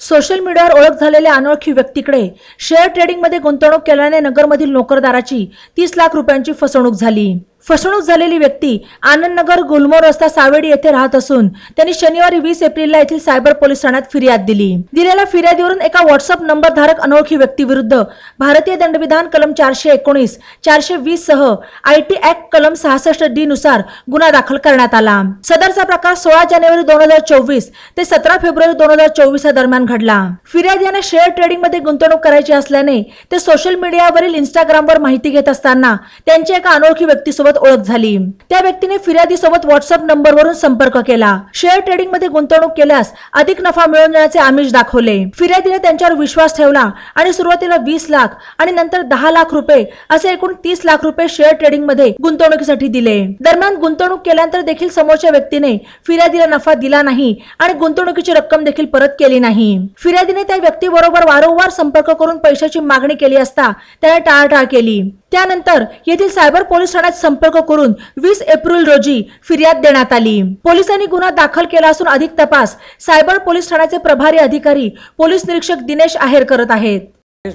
Social मीडियावर ओळख झालेल्या अनोळखी व्यक्तीकडे शेअर ट्रेडिंगमध्ये गुंतवणूक केल्याने नगरमधील नोकरदाराची 30 लाख रुपयांची फसवणूक झाली। फसवणूक झालेली व्यक्ती आनंदनगर गुलमोहर रस्ता सावेडी येथे राहत असून त्यांनी शनिवारी 20 एप्रिलला येथील सायबर पोलीस ठाण्यात फिर्याद दिली। दिलेल्या फिर्यादीवरून एका व्हॉट्सअप नंबरधारक अनोळखी व्यक्तीविरुद्ध भारतीय दंडविधान कलम 419, 420 सह आयटी ऍक्ट कलम 66 डी नुसार गुन्हा दाखल करण्यात आला। सदरचा प्रकार 16 जानेवारी 2024 ते 17 फेब्रुवारी 2024 दरम्यान घडला। फिर्यादीने शेअर ट्रेडिंग मध्ये गुंतवणूक करायची असल्याने ते सोशल मीडियावरील इंस्टाग्रामवर माहिती घेत असताना त्यांच्या एका अनोळखी व्यक्तीसोबत ओळख झाली। त्या व्यक्तीने फिर्यादी सोबत व्हॉट्सअप नंबरवरून संपर्क केला। शेअर ट्रेडिंग मध्ये गुंतवणूक केल्यास अधिक नफा मिळवून देण्याचे आमिष दाखवले। फिर्यादीने त्यांच्यावर विश्वास ठेवला आणि सुरुवातीला 20 लाख आणि नंतर 10 लाख रुपये असे एकूण 30 लाख रुपये शेअर ट्रेडिंग मध्ये गुंतवणुकीसाठी दिले। दरम्यान गुंतवणूक केल्यानंतर देखील समोरच्या व्यक्तीने फिर्यादीला नफा दिला नाही आणि गुंतवणुकीची रक्कम देखील परत केली नाही। फिर्यादीने त्या व्यक्तीबरोबर वारंवार संपर्क करून पैशाची मागणी केली असता त्याने टाळाटाळ केली। त्यानंतर येथील सायबर पोलीस ठाण्यात संपर्क करून 20 एप्रिल रोजी फिर्याद देण्यात आली। पोलिसांनी गुन्हा दाखल केला असून अधिक तपास सायबर पोलीस ठाण्याचे प्रभारी अधिकारी पोलीस निरीक्षक दिनेश आहेर करत आहेत।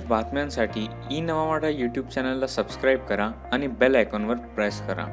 बातम्यांसाठी ई नवा मराठा YouTube चॅनलला सबस्क्राइब करा आणि बेल आयकॉनवर प्रेस करा।